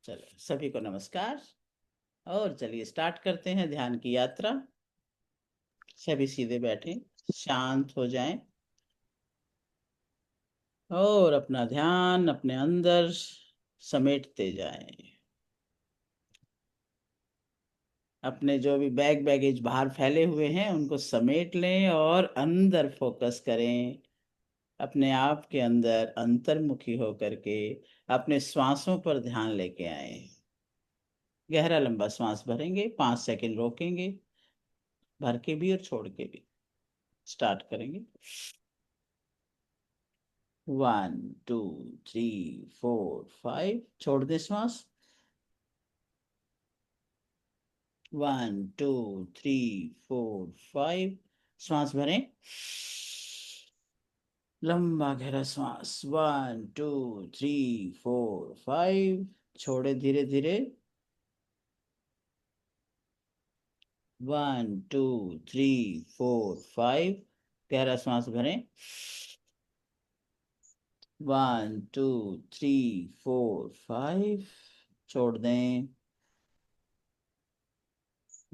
चलो सभी को नमस्कार। और चलिए स्टार्ट करते हैं ध्यान की यात्रा। सभी सीधे बैठे, शांत हो जाएं और अपना ध्यान अपने अंदर समेटते जाएं। अपने जो भी बैगेज बाहर फैले हुए हैं उनको समेट लें और अंदर फोकस करें। अपने आप के अंदर अंतर्मुखी होकर के अपने श्वासों पर ध्यान लेके आए। गहरा लंबा श्वास भरेंगे, 5 सेकंड रोकेंगे, भर के भी और छोड़ के भी। स्टार्ट करेंगे। 1 2 3 4 5। छोड़ दे श्वास। 1 2 3 4 5। श्वास भरें, लंबा गहरा श्वास। 1 2 3 4 5। छोड़े धीरे धीरे। 1 2 3 4 5। गहरा श्वास भरें। 1 2 3 4 5। छोड़ दें।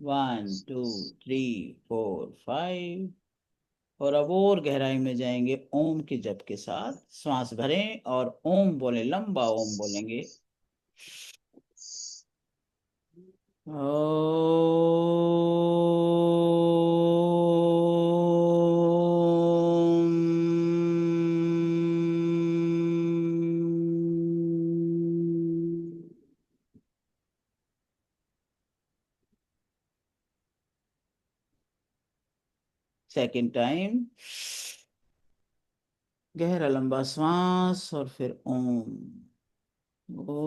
1 2 3 4 5। और अब और गहराई में जाएंगे ओम के जप के साथ। श्वास भरें और ओम बोले, लंबा ओम बोलेंगे। Second time. गहरा लंबा श्वास और फिर ओम। ओ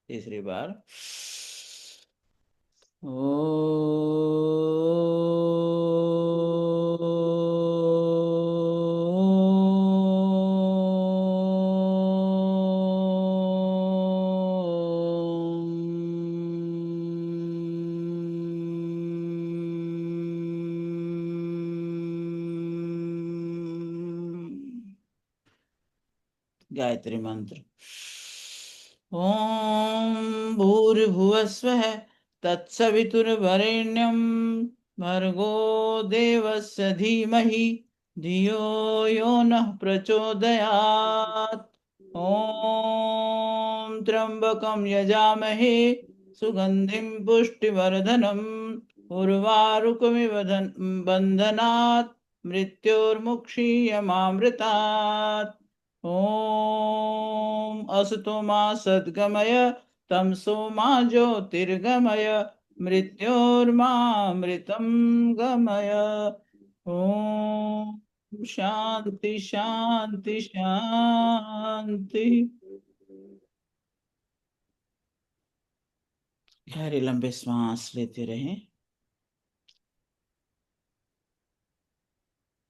तीसरी बार। गायत्री मंत्र। ओम भूर्भुवः स्वः तत्सवितुर्वरेण्यं भर्गो देवस्य धीमहि धियो यो नः प्रचोदयात्। ओम त्र्यंबकं यजामहे सुगंधिं पुष्टिवर्धनम् उर्वारुकमिव बन्धनात् मृत्योर्मुक्षीयमामृतात्। ओम असतो मा सद्गमय तमसो मा ज्योतिर्गमय मृत्योर्मामृतं गमय। ओम शांति शांति शांति। गहरे लंबे श्वास लेते रहें।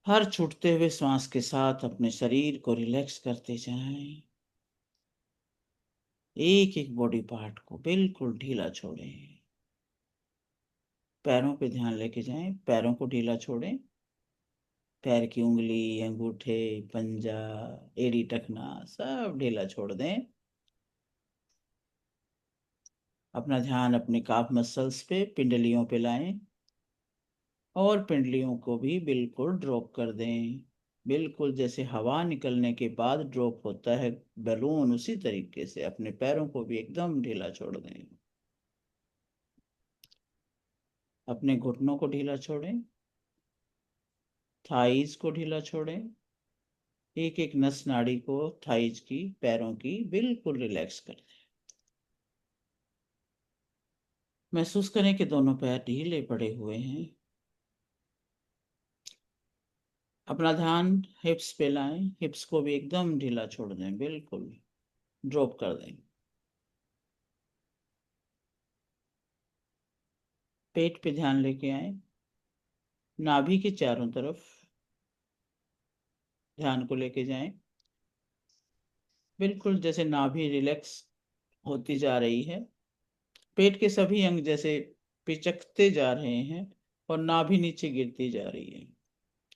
हर छूटते हुए श्वास के साथ अपने शरीर को रिलैक्स करते जाएं। एक एक बॉडी पार्ट को बिल्कुल ढीला छोड़ें। पैरों पे ध्यान लेके जाएं, पैरों को ढीला छोड़ें। पैर की उंगली, अंगूठे, पंजा, एड़ी टखना सब ढीला छोड़ दें। अपना ध्यान अपने काफ मसल्स पे, पिंडलियों पे लाएं और पिंडलियों को भी बिल्कुल ड्रॉप कर दें। बिल्कुल जैसे हवा निकलने के बाद ड्रॉप होता है बैलून, उसी तरीके से अपने पैरों को भी एकदम ढीला छोड़ दें। अपने घुटनों को ढीला छोड़ें, थाइज को ढीला छोड़ें। एक एक नस नाड़ी को, थाइज की, पैरों की बिल्कुल रिलैक्स कर दें। महसूस करें कि दोनों पैर ढीले पड़े हुए हैं। अपना ध्यान हिप्स पे लाएं, हिप्स को भी एकदम ढीला छोड़ दें, बिल्कुल ड्रॉप कर दें। पेट पे ध्यान लेके आए, नाभि के चारों तरफ ध्यान को लेके जाएं। बिल्कुल जैसे नाभि रिलैक्स होती जा रही है, पेट के सभी अंग जैसे पिचकते जा रहे हैं और नाभि नीचे गिरती जा रही है।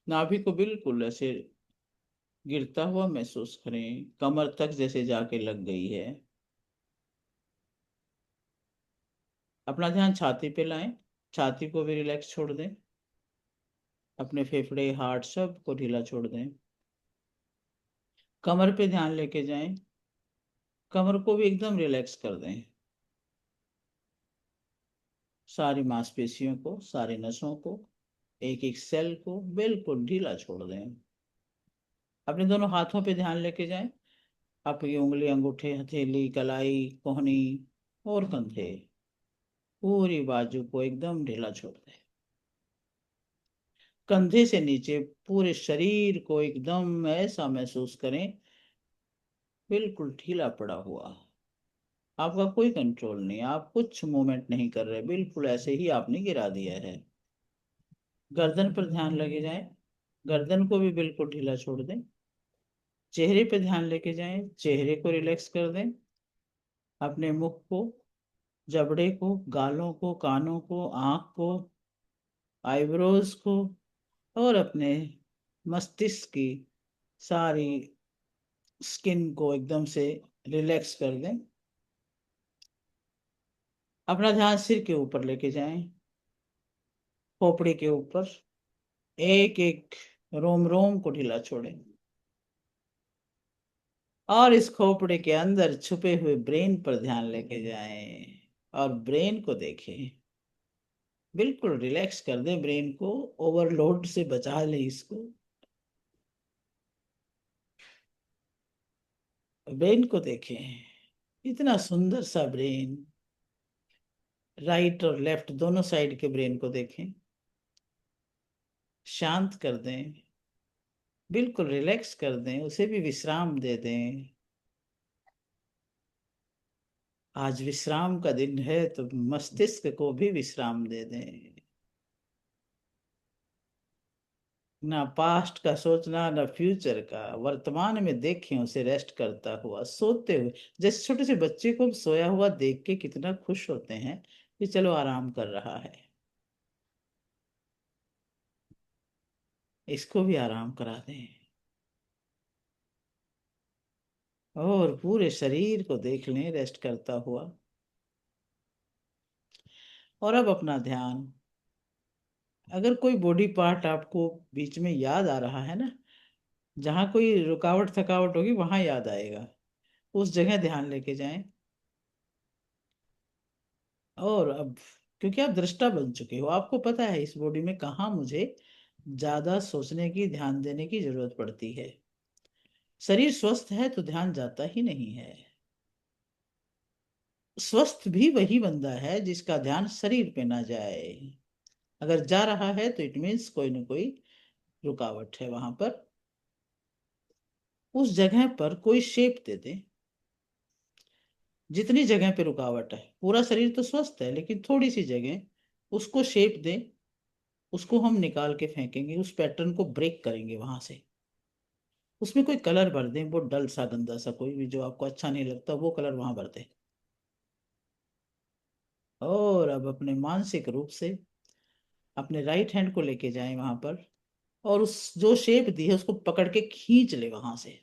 नाभि को बिल्कुल ऐसे गिरता हुआ महसूस करें, कमर तक जैसे जाके लग गई है। अपना ध्यान छाती पे लाएं, छाती को भी रिलैक्स छोड़ दें, अपने फेफड़े हार्ट सब को ढीला छोड़ दें। कमर पे ध्यान लेके जाएं, कमर को भी एकदम रिलैक्स कर दें। सारी मांसपेशियों को, सारी नसों को, एक एक सेल को बिल्कुल ढीला छोड़ दें। अपने दोनों हाथों पे ध्यान लेके जाएं, आपकी उंगली, अंगूठे, हथेली, कलाई, कोहनी और कंधे, पूरी बाजू को एकदम ढीला छोड़ दें। कंधे से नीचे पूरे शरीर को एकदम ऐसा महसूस करें, बिल्कुल ढीला पड़ा हुआ। आपका कोई कंट्रोल नहीं, आप कुछ मूवमेंट नहीं कर रहे, बिल्कुल ऐसे ही आपने गिरा दिया है। गर्दन पर ध्यान लगे जाए, गर्दन को भी बिल्कुल ढीला छोड़ दें। चेहरे पे ध्यान लेके जाएं, चेहरे को रिलैक्स कर दें। अपने मुख को, जबड़े को, गालों को, कानों को, आंख को, आईब्रोज को और अपने मस्तिष्क की सारी स्किन को एकदम से रिलैक्स कर दें। अपना ध्यान सिर के ऊपर लेके जाएं, खोपड़ी के ऊपर, एक एक रोम रोम को ढीला छोड़ें और इस खोपड़ी के अंदर छुपे हुए ब्रेन पर ध्यान लेके जाएं और ब्रेन को देखें। बिल्कुल रिलैक्स कर दें ब्रेन को, ओवरलोड से बचा लें इसको। ब्रेन को देखें, इतना सुंदर सा ब्रेन। राइट और लेफ्ट दोनों साइड के ब्रेन को देखें, शांत कर दें, बिल्कुल रिलैक्स कर दें, उसे भी विश्राम दे दें। आज विश्राम का दिन है तो मस्तिष्क को भी विश्राम दे दें। ना पास्ट का सोचना, ना फ्यूचर का, वर्तमान में देखें उसे रेस्ट करता हुआ, सोते हुए। जैसे छोटे से बच्चे को सोया हुआ देख के कितना खुश होते हैं कि चलो आराम कर रहा है, इसको भी आराम करा दें और पूरे शरीर को देख लें रेस्ट करता हुआ। और अब अपना ध्यान, अगर कोई बॉडी पार्ट आपको बीच में याद आ रहा है ना, जहाँ कोई रुकावट थकावट होगी वहां याद आएगा, उस जगह ध्यान लेके जाएं। और अब क्योंकि आप दृष्टा बन चुके हो, आपको पता है इस बॉडी में कहाँ मुझे ज्यादा सोचने की, ध्यान देने की जरूरत पड़ती है। शरीर स्वस्थ है तो ध्यान जाता ही नहीं है। स्वस्थ भी वही बंदा है जिसका ध्यान शरीर पे ना जाए। अगर जा रहा है तो इट मीन्स कोई ना कोई रुकावट है वहां पर। उस जगह पर कोई शेप दे दे, जितनी जगह पे रुकावट है, पूरा शरीर तो स्वस्थ है लेकिन थोड़ी सी जगह, उसको शेप दे, उसको हम निकाल के फेंकेंगे, उस पैटर्न को ब्रेक करेंगे वहां से। उसमें कोई कलर भर दें, वो डल सा गंदा सा कोई भी जो आपको अच्छा नहीं लगता वो कलर वहां भर दें। और अब अपने मानसिक रूप से अपने राइट हैंड को लेके जाएं वहां पर और उस जो शेप दी है उसको पकड़ के खींच ले वहां से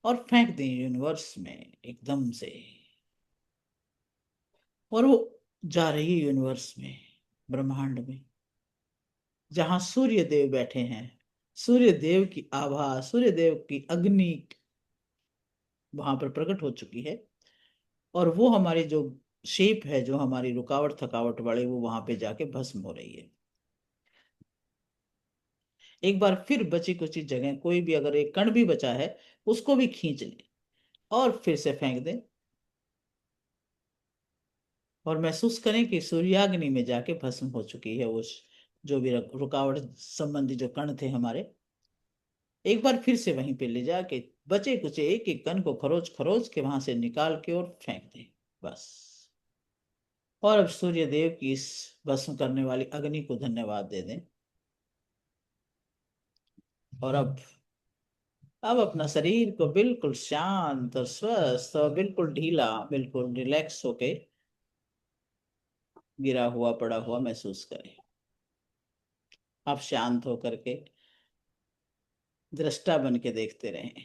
और फेंक दें यूनिवर्स में एकदम से। और वो जा रही है यूनिवर्स में, ब्रह्मांड में, जहां सूर्य देव बैठे हैं। सूर्य देव की आभा, सूर्य देव की अग्नि वहां पर प्रकट हो चुकी है और वो हमारी जो शेप है, जो हमारी रुकावट थकावट वाली, वो वहां पे जाके भस्म हो रही है। एक बार फिर बची कुची जगह कोई भी अगर एक कण भी बचा है उसको भी खींच ले और फिर से फेंक दे और महसूस करें कि सूर्याग्नि में जाके भस्म हो चुकी है वो जो भी रुकावट संबंधी जो कण थे हमारे। एक बार फिर से वहीं पे ले जाके बचे कुचे एक एक कण को खरोच खरोच के वहां से निकाल के और फेंक दे बस। और अब सूर्य देव की इस भस्म करने वाली अग्नि को धन्यवाद दे दें। और अब अब अपना शरीर को बिल्कुल शांत और स्वस्थ और बिल्कुल ढीला, बिल्कुल रिलैक्स होके गिरा हुआ पड़ा हुआ महसूस करें। आप शांत होकर के दृष्टा बन के देखते रहें।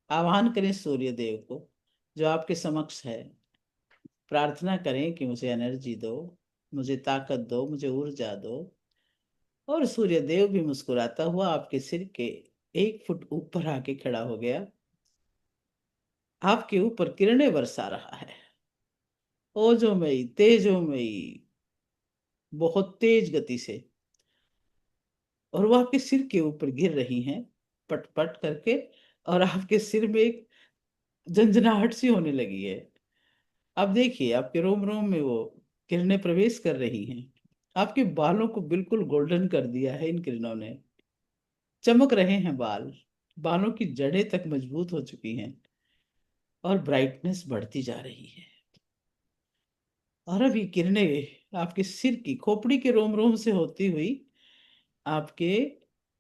आह्वान करें सूर्य देव को जो आपके समक्ष है। प्रार्थना करें कि मुझे एनर्जी दो, मुझे ताकत दो, मुझे ऊर्जा दो। और सूर्य देव भी मुस्कुराता हुआ आपके सिर के 1 फुट ऊपर आके खड़ा हो गया। आपके ऊपर किरणें बरसा रहा है, ओजोमयी तेजोमयी, बहुत तेज गति से। और वो आपके सिर के ऊपर गिर रही हैं पट पट करके। और आपके सिर में एक झंझनाहट सी होने लगी है। आप देखिए आपके रोम रोम में वो किरणें प्रवेश कर रही हैं। आपके बालों को बिल्कुल गोल्डन कर दिया है इन किरणों ने। चमक रहे हैं बाल, बालों की जड़ें तक मजबूत हो चुकी हैं और ब्राइटनेस बढ़ती जा रही है। और अब ये किरणें आपके सिर की खोपड़ी के रोम रोम से होती हुई आपके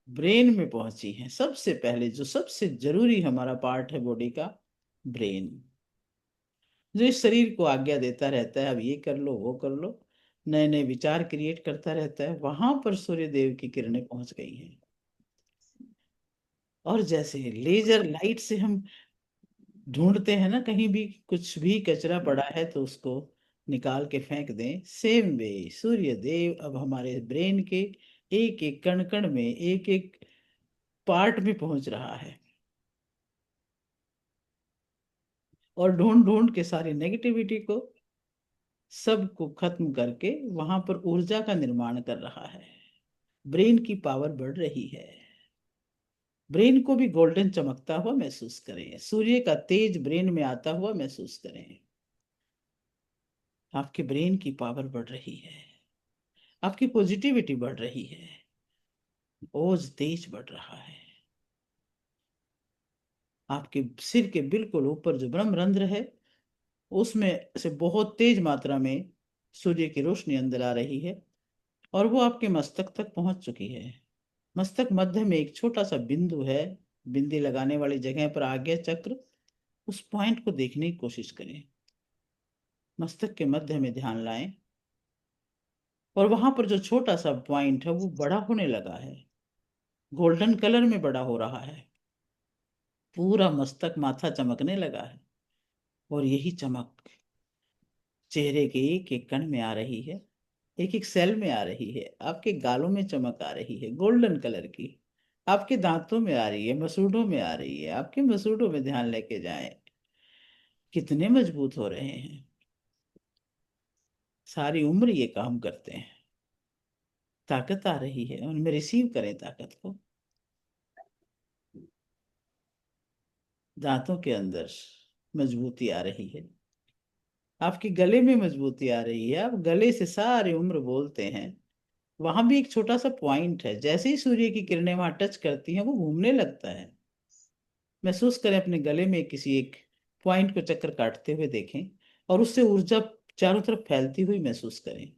ब्रेन में पहुंची हैं। सबसे पहले जो सबसे जरूरी हमारा पार्ट है बॉडी का, ब्रेन, जो इस शरीर को आज्ञा देता रहता है अब ये कर लो वो कर लो, नए नए विचार क्रिएट करता रहता है, वहां पर सूर्य देव की किरणें पहुंच गई हैं। और जैसे लेजर लाइट से हम ढूंढते हैं ना, कहीं भी कुछ भी कचरा पड़ा है तो उसको निकाल के फेंक दें, सेम वे सूर्य देव अब हमारे ब्रेन के एक एक कण कण में, एक एक पार्ट में पहुंच रहा है। और ढूंढ ढूंढ के सारी नेगेटिविटी को सबको खत्म करके वहां पर ऊर्जा का निर्माण कर रहा है। ब्रेन की पावर बढ़ रही है। ब्रेन को भी गोल्डन चमकता हुआ महसूस करें, सूर्य का तेज ब्रेन में आता हुआ महसूस करें। आपके ब्रेन की पावर बढ़ रही है, आपकी पॉजिटिविटी बढ़ रही है, ओज तेज बढ़ रहा है। आपके सिर के बिल्कुल ऊपर जो ब्रह्म रंध्र है उसमें से बहुत तेज मात्रा में सूर्य की रोशनी अंदर आ रही है और वो आपके मस्तक तक पहुंच चुकी है। मस्तक मध्य में एक छोटा सा बिंदु है, बिंदी लगाने वाली जगह पर आज्ञा चक्र, उस पॉइंट को देखने की कोशिश करें। मस्तक के मध्य में ध्यान लाएं और वहां पर जो छोटा सा पॉइंट है वो बड़ा होने लगा है, गोल्डन कलर में बड़ा हो रहा है। पूरा मस्तक माथा चमकने लगा है और यही चमक चेहरे के एक एक कण में आ रही है, एक एक सेल में आ रही है। आपके गालों में चमक आ रही है गोल्डन कलर की, आपके दांतों में आ रही है, मसूड़ों में आ रही है। आपके मसूड़ों में ध्यान लेके जाएं, कितने मजबूत हो रहे हैं। सारी उम्र ये काम करते हैं। ताकत आ रही है उनमें, रिसीव करें ताकत को। दांतों के अंदर मजबूती आ रही है, आपके गले में मजबूती आ रही है। आप गले से सारी उम्र बोलते हैं। वहां भी एक छोटा सा पॉइंट है, जैसे ही सूर्य की किरणें वहां टच करती हैं वो घूमने लगता है। महसूस करें अपने गले में किसी एक पॉइंट को चक्कर काटते हुए देखें और उससे ऊर्जा चारों तरफ फैलती हुई महसूस करें।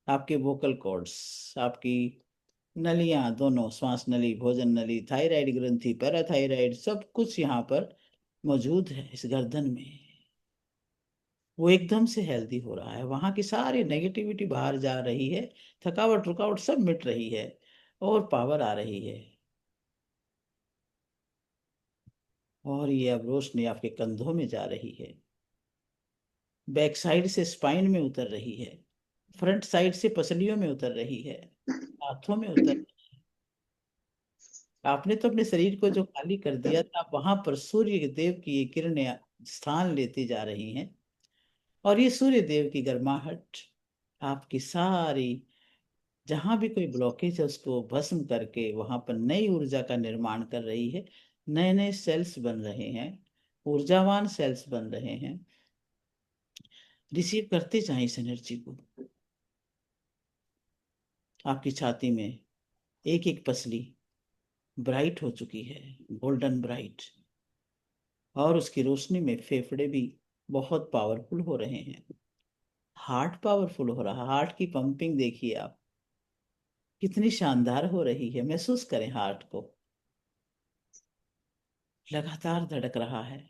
आपके वोकल कॉर्ड्स, आपकी नलियां दोनों, श्वास नली, भोजन नली, थायराइड ग्रंथि, पैराथायराइड, सब कुछ यहाँ पर मौजूद है इस गर्दन में। वो एकदम से हेल्दी हो रहा है, वहां की सारी नेगेटिविटी बाहर जा रही है, थकावट रुकावट सब मिट रही है और पावर आ रही है। और ये अब रोशनी आपके कंधों में जा रही है, बैक साइड से स्पाइन में उतर रही है, फ्रंट साइड से पसलियों में उतर रही है, हाथों में उतर। आपने तो अपने शरीर को जो खाली कर दिया था वहां पर सूर्य देव की ये किरणें स्थान लेती जा रही हैं। और ये सूर्य देव की गर्माहट आपकी सारी, जहां भी कोई ब्लॉकेज है उसको भस्म करके वहां पर नई ऊर्जा का निर्माण कर रही है। नए नए सेल्स बन रहे हैं, ऊर्जावान सेल्स बन रहे हैं। रिसीव करते जाएं इस एनर्जी को। आपकी छाती में एक एक पसली ब्राइट हो चुकी है, गोल्डन ब्राइट। और उसकी रोशनी में फेफड़े भी बहुत पावरफुल हो रहे हैं। हार्ट पावरफुल हो रहा, हार्ट की पंपिंग देखिए आप कितनी शानदार हो रही है। महसूस करें हार्ट को। लगातार धड़क रहा है,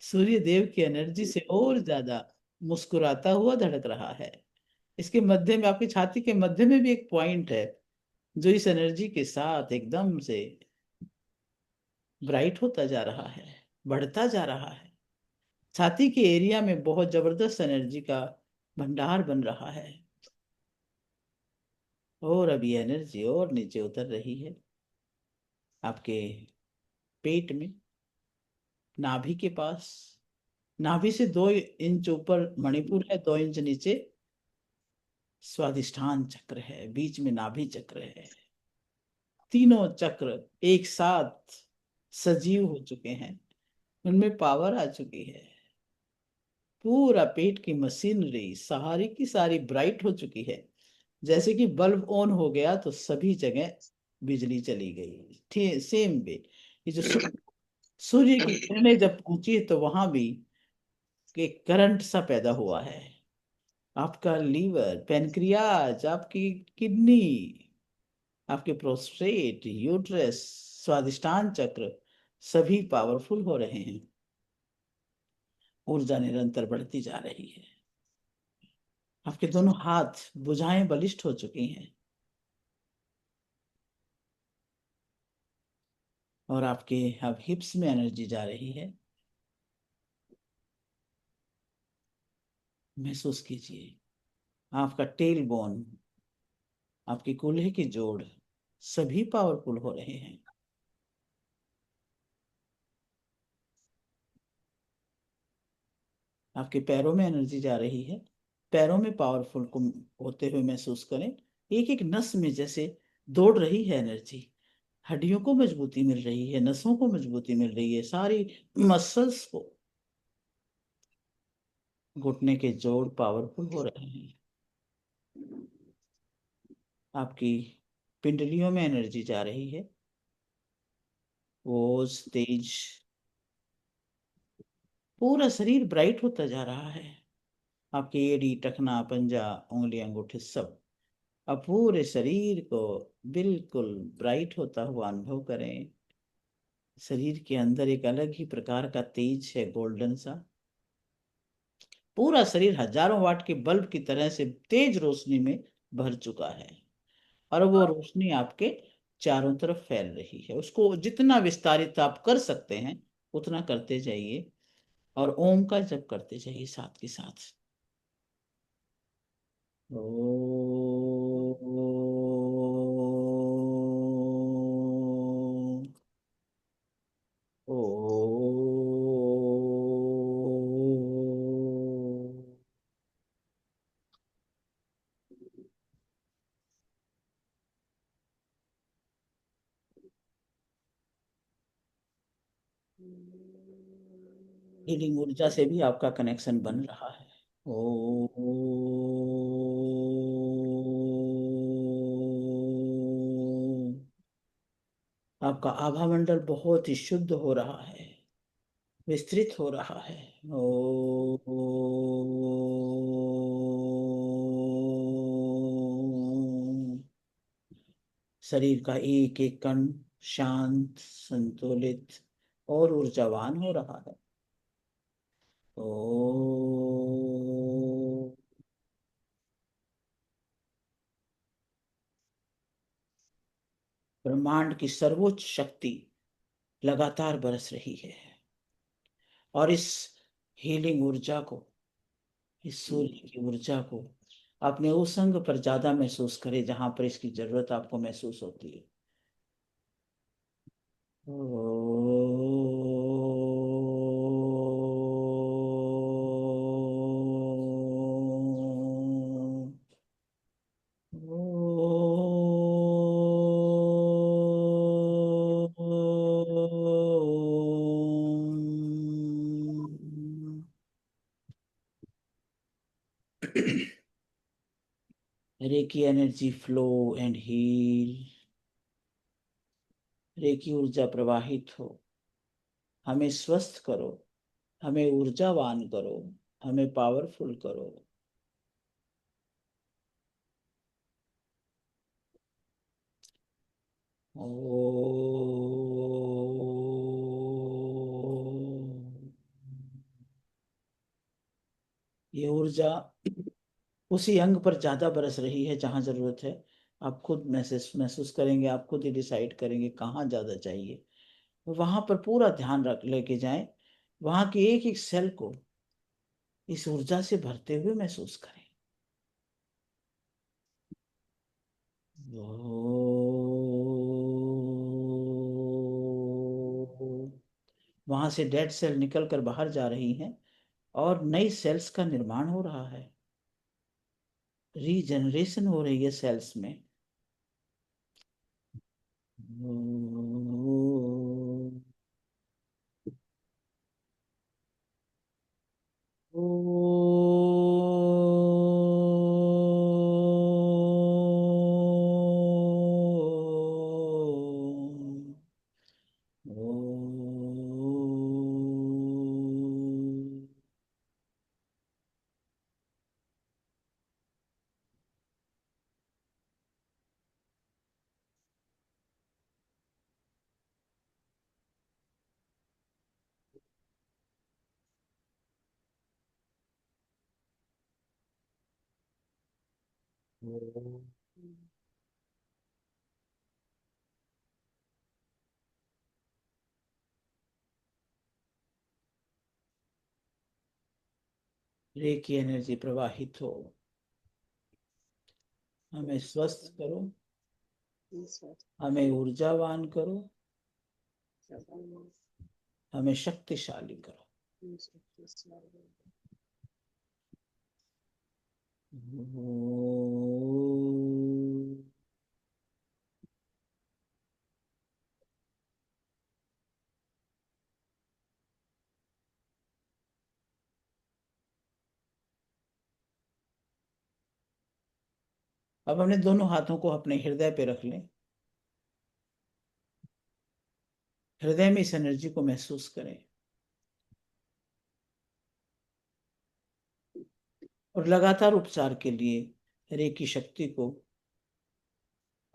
सूर्य देव की एनर्जी से और ज्यादा मुस्कुराता हुआ धड़क रहा है। इसके मध्य में, आपकी छाती के मध्य में भी एक पॉइंट है जो इस एनर्जी के साथ एकदम से ब्राइट होता जा रहा है, बढ़ता जा रहा है। छाती के एरिया में बहुत जबरदस्त एनर्जी का भंडार बन रहा है, और अभी एनर्जी और नीचे उतर रही है आपके पेट में, नाभि के पास। नाभि से 2 इंच ऊपर मणिपुर है, 2 इंच नीचे स्वादिष्ठान चक्र है, बीच में नाभि चक्र है। तीनों चक्र एक साथ सजीव हो चुके हैं, उनमें पावर आ चुकी है। पूरा पेट की मशीनरी सारी की सारी ब्राइट हो चुकी है। जैसे कि बल्ब ऑन हो गया तो सभी जगह बिजली चली गई, ठीक सेम वे। ये जो सूर्य की किरणें जब पहुंची तो वहां भी एक करंट सा पैदा हुआ है। आपका लीवर, पेनक्रियाज, आपकी किडनी, आपके प्रोस्टेट, यूट्रस, स्वादिष्टान चक्र सभी पावरफुल हो रहे हैं। ऊर्जा निरंतर बढ़ती जा रही है। आपके दोनों हाथ, भुजाएं बलिष्ठ हो चुकी हैं, और आपके अब हिप्स में एनर्जी जा रही है। महसूस कीजिए आपका टेल बोन, आपके कूल्हे के जोड़ सभी पावरफुल हो रहे हैं। आपके पैरों में एनर्जी जा रही है, पैरों में पावरफुल को होते हुए महसूस करें। एक एक नस में जैसे दौड़ रही है एनर्जी, हड्डियों को मजबूती मिल रही है, नसों को मजबूती मिल रही है, सारी मसल्स को। घुटने के जोड़ पावरफुल हो रहे हैं। आपकी पिंडलियों में एनर्जी जा रही है, वो तेज। पूरा शरीर ब्राइट होता जा रहा है। आपकी एड़ी, टखना, पंजा, उंगली, अंगूठे सब, अब पूरे शरीर को बिल्कुल ब्राइट होता हुआ अनुभव करें। शरीर के अंदर एक अलग ही प्रकार का तेज है, गोल्डन सा। पूरा शरीर हजारों वाट के बल्ब की तरह से तेज रोशनी में भर चुका है, और वो रोशनी आपके चारों तरफ फैल रही है। उसको जितना विस्तारित आप कर सकते हैं उतना करते जाइए, और ओम का जप करते जाइए साथ के साथ। ओम। ओम। हीलिंग ऊर्जा से भी आपका कनेक्शन बन रहा है। ओम। आपका आभा मंडल बहुत ही शुद्ध हो रहा है, विस्तृत हो रहा है। ओम। शरीर का एक एक कण शांत, संतुलित और ऊर्जावान हो रहा है। ओम। ब्रह्मांड की सर्वोच्च शक्ति लगातार बरस रही है, और इस हीलिंग ऊर्जा को, इस सूर्य की ऊर्जा को अपने उस अंग पर ज्यादा महसूस करें जहां पर इसकी जरूरत आपको महसूस होती है। Om. Reiki energy flow and heal. Reiki ऊर्जा प्रवाहित हो, हमें स्वस्थ करो, हमें ऊर्जावान करो, हमें पावरफुल करो। ओ ये ऊर्जा उसी अंग पर ज्यादा बरस रही है जहां जरूरत है। आप खुद महसूस महसूस करेंगे, आप खुद ही डिसाइड करेंगे कहाँ ज्यादा चाहिए। वहां पर पूरा ध्यान रख लेके जाएं। वहां की एक एक सेल को इस ऊर्जा से भरते हुए महसूस करें। वहां से डेड सेल निकल कर बाहर जा रही हैं और नई सेल्स का निर्माण हो रहा है। रीजनरेशन हो रही है सेल्स में। रेकी एनर्जी प्रवाहित हो। हमें स्वस्थ करो, हमें ऊर्जावान करो, हमें शक्तिशाली करो। अब अपने दोनों हाथों को अपने हृदय पे रख लें। हृदय में इस एनर्जी को महसूस करें और लगातार उपचार के लिए रेकी शक्ति को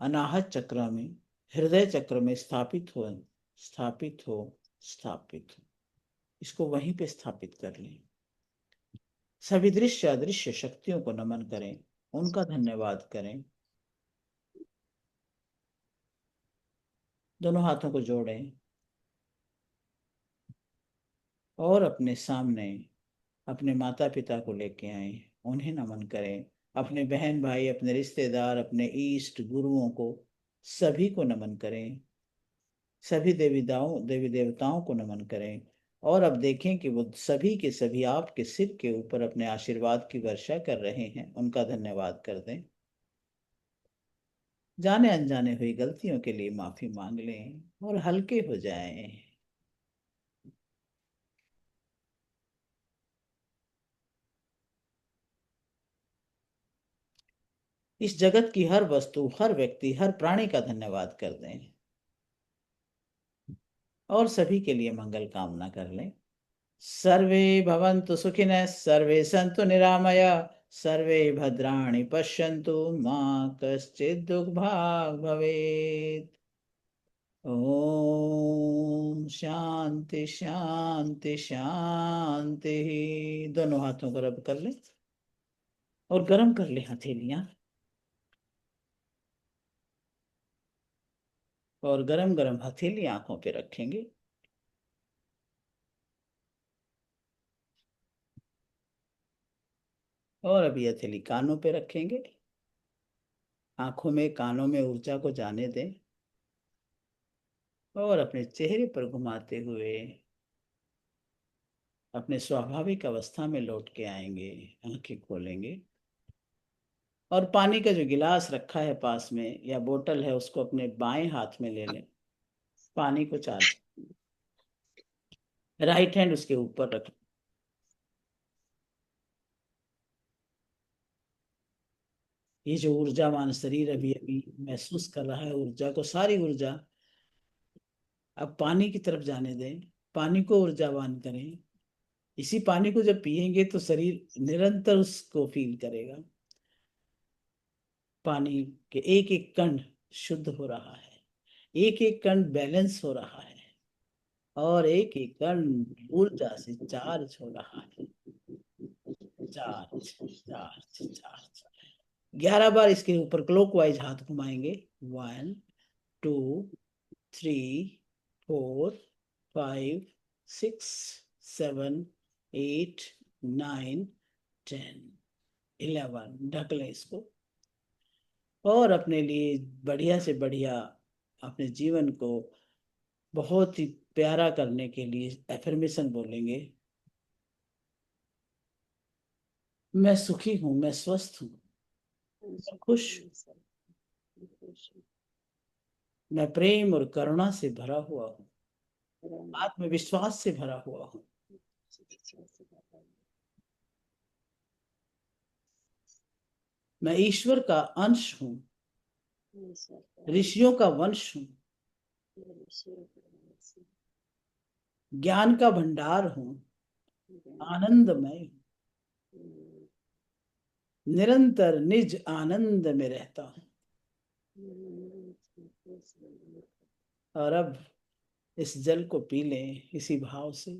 अनाहत चक्र में, हृदय चक्र में स्थापित हो, स्थापित हो, स्थापित हो। इसको वहीं पे स्थापित कर लें। सभी दृश्य अदृश्य शक्तियों को नमन करें, उनका धन्यवाद करें। दोनों हाथों को जोड़ें और अपने सामने अपने माता पिता को लेके आए, उन्हें नमन करें। अपने बहन भाई, अपने रिश्तेदार, अपने इष्ट गुरुओं को, सभी को नमन करें। सभी देवी देवताओं को नमन करें। और अब देखें कि वो सभी के सभी आपके सिर के ऊपर अपने आशीर्वाद की वर्षा कर रहे हैं, उनका धन्यवाद कर दें। जाने अनजाने हुई गलतियों के लिए माफी मांग लें और हल्के हो जाएं। इस जगत की हर वस्तु, हर व्यक्ति, हर प्राणी का धन्यवाद कर दें और सभी के लिए मंगल कामना कर लें। सर्वे भवन्तु सुखिनः, सर्वे सन्तु निरामया, सर्वे भद्राणि पश्यन्तु, मा कश्चित् दुर्भाग् भवेत्। ओम शांति शांति शांति। दोनों हाथों को रब कर ले और गरम कर ले हथेलियां, और गरम गरम हथेली आंखों पे रखेंगे। और अभी हथेली कानों पे रखेंगे। आंखों में कानों में ऊर्जा को जाने दें और अपने चेहरे पर घुमाते हुए अपने स्वाभाविक अवस्था में लौट के आएंगे। आंखें खोलेंगे और पानी का जो गिलास रखा है पास में या बोतल है, उसको अपने बाएं हाथ में ले लें। पानी को चार, राइट हैंड उसके ऊपर रख। ये जो ऊर्जावान शरीर अभी अभी महसूस कर रहा है ऊर्जा को, सारी ऊर्जा अब पानी की तरफ जाने दें। पानी को ऊर्जावान करें। इसी पानी को जब पिएंगे तो शरीर निरंतर उसको फील करेगा। पानी के एक एक कण शुद्ध हो रहा है, एक एक कण बैलेंस हो रहा है और एक एक कण ऊर्जा से चार्ज हो रहा है। Charge charge charge. 11 बार इसके ऊपर क्लॉकवाइज हाथ घुमाएंगे। 1 2 3 4 5 6 7 8 9 10 11। ढक लें इसको और अपने लिए बढ़िया से बढ़िया अपने जीवन को बहुत ही प्यारा करने के लिए एफर्मेशन बोलेंगे। मैं सुखी हूं, मैं स्वस्थ हूं, मैं खुश हूं, मैं प्रेम और करुणा से भरा हुआ हूँ, आत्मविश्वास से भरा हुआ हूँ। मैं ईश्वर का अंश हूँ, ऋषियों का वंश हूँ, ज्ञान का भंडार हूँ, आनंदमय हूँ, निरंतर निज आनंद में रहता हूँ। और अब इस जल को पी लें इसी भाव से,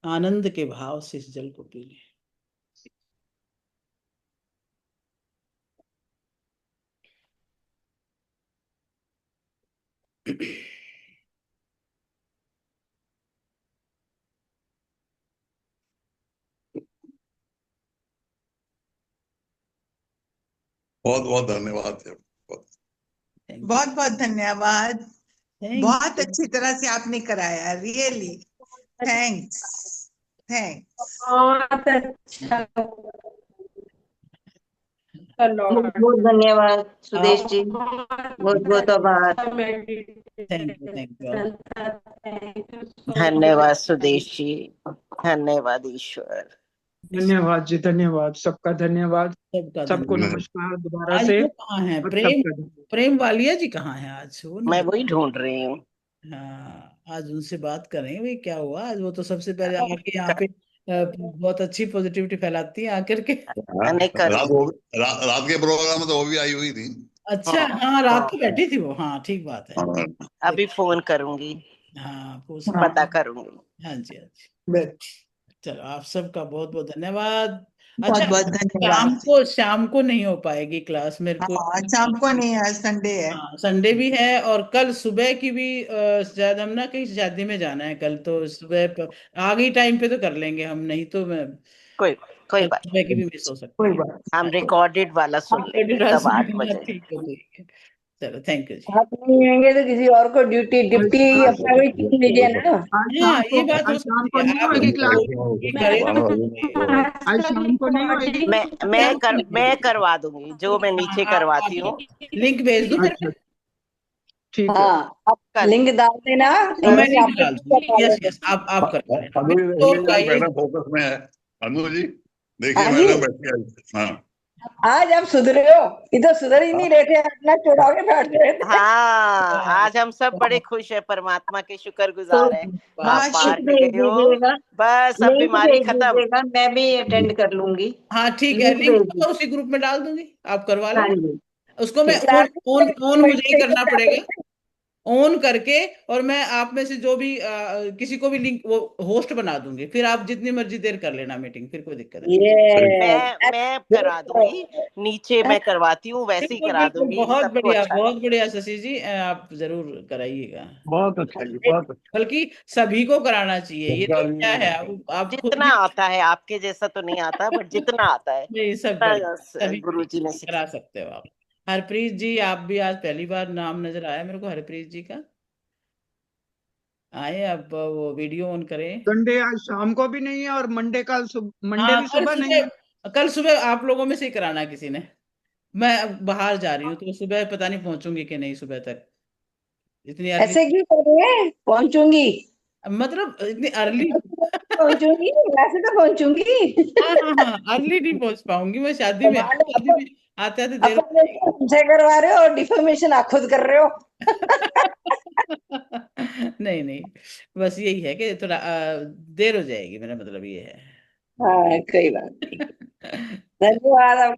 आनंद के भाव से इस जल को पी लें। बहुत बहुत धन्यवाद। बहुत बहुत धन्यवाद। बहुत अच्छी तरह से आपने कराया, रियली थैंक्स थैंक्स। बहुत अच्छा, बहुत बहुत धन्यवाद सुदेश जी, बहुत बहुत आभार। Thank you. धन्यवाद सुदेश जी, धन्यवाद ईश्वर। धन्यवाद जी, धन्यवाद, सबका धन्यवाद। सबका सबको धन्यवाद। नमस्कार दोबारा आज से। वो कहाँ है और प्रेम? सबका धन्यवाद। प्रेम वालिया जी कहाँ है आज? वो मैं वही ढूंढ रही हूँ। हाँ, आज उनसे बात करेंगे भाई क्या हुआ आज। वो तो सबसे पहले आके यहाँ पे बहुत अच्छी पॉजिटिविटी फैलाती है आकर के। नहीं रात करूँगी। रात के प्रोग्राम में तो वो भी आई हुई थी। अच्छा, हाँ रात को बैठी थी वो। हाँ ठीक बात है। हाँ। अभी फोन करूंगी, हाँ पूछ पता करूंगी। हाँ जी हाँ जी। चलो आप सबका बहुत बहुत धन्यवाद। अच्छा, बहुत बहुत धन्यवाद। शाम को नहीं हो पाएगी क्लास मेरे को। हाँ, शाम को नहीं, आज संडे है। हाँ संडे भी है और कल सुबह की भी शायद हम ना कहीं शादी में जाना है कल, तो सुबह आगे टाइम पे तो कर लेंगे हम, नहीं तो मैं कोई कोई कल बात सुबह की भी मिस हो सकती कोई है। बात नहीं। हम रिकॉर्डेड वाला सुन लेंगे तब 8 बजे। ठीक है ठीक है। चलो थैंक यू जी। आप नहीं आएंगे तो किसी और को डिप्टी अपना भी चुन लीजिए ना। हाँ ये बात हो आज शाम सकती को है, नहीं आप होगी क्लास। ये करे तो आज शाम को नहीं होगी। मैं करवा दूंगी, जो मैं नीचे करवाती हूँ। लिंक भेज दो मेरे अच्छा, को। ठीक है। हाँ, आप कल लिंक डाल देना, और मैं नहीं लिंक आपको डाल टिकट दूंगी। डाल यस देना। यस आप करवा लेना। अनु जी मेरे को देखिए, चाहिए। मैडम फोकस में है। अनु जी देखिए, हाँ जी, मैडम बैठी है। हाँ आज आप सुधरे हो, इधर सुधर ही नहीं रहे थे, अपना चुरा के बैठ रहे थे। हाँ, आज हम सब बड़े खुश हैं, परमात्मा के तो शुक्रगुजार हैं। आप हाँ, बाहर लिंक भी भेज गए हो, दीजिएगा, बस अब लिंक बीमारी भेज खत्म। दीजिएगा, मैं भी अटेंड कर लूंगी। हाँ ठीक है, लिंक लिंक भेज तो मैं दीजिए। उसी ग्रुप में डाल दूंगी, आप करवा हाँ लेना। जी, उसको मैं ठीक। ऑन ऑन ऑन मुझे ही करना पड़ेगा, ये ऑन करके। और मैं आप में से जो भी किसी को भी लिंक वो होस्ट बना दूंगी, फिर आप जितनी मर्जी देर कर लेना मीटिंग, फिर कोई दिक्कत नहीं। मैं करा दूंगी, नीचे मैं करवाती हूँ, वैसे ही बिल्कुल करा बिल्कुल, दूंगी, सबको अच्छा बहुत लगे। बढ़िया शशि जी, आप जरूर कराइएगा। बहुत अच्छा जी, बहुत अच्छा। बल्कि सभी को कराना चाहिए, ये तो क्या है, आप खुद जितना भी। आता है, आपके जैसा तो नहीं आता, बट जितना आता है नहीं सब बढ़िया, सभी गुरु जी ने करा सिखाया। सकते हो आप। हरप्रीत जी, आप भी आज पहली बार नाम नजर आया मेरे को हरप्रीत जी का। आए अब वो वीडियो ऑन करें। संडे आज शाम को भी नहीं है और मंडे मंडे हाँ भी सुबह नहीं है। कल सुबह आप लोगों में से ही कराना किसी ने। मैं अब बाहर जा रही हूँ तो सुबह पता नहीं पहुंचूंगी कि नहीं सुबह तक, इतनी अर्ली। ऐसे क्यों कर रहे हैं? पहुंचूंगी, मतलब इतनी अर्ली। पहुंचूंगी, वैसे तो पहुंचूंगी। हाँ हाँ हाँ, अर्ली नहीं पहुंच पाऊंगी मैं, शादी में कमाल है, शादी में आते आते देर हो अपन जाएगी। हमसे करवा रहे हो और डिफॉर्मेशन आप खुद कर रहे हो। नहीं नहीं, बस यही है कि थोड़ा देर हो जाएगी, मेरा मतलब ये हाँ, कोई बात नहीं। है। धन्यवाद।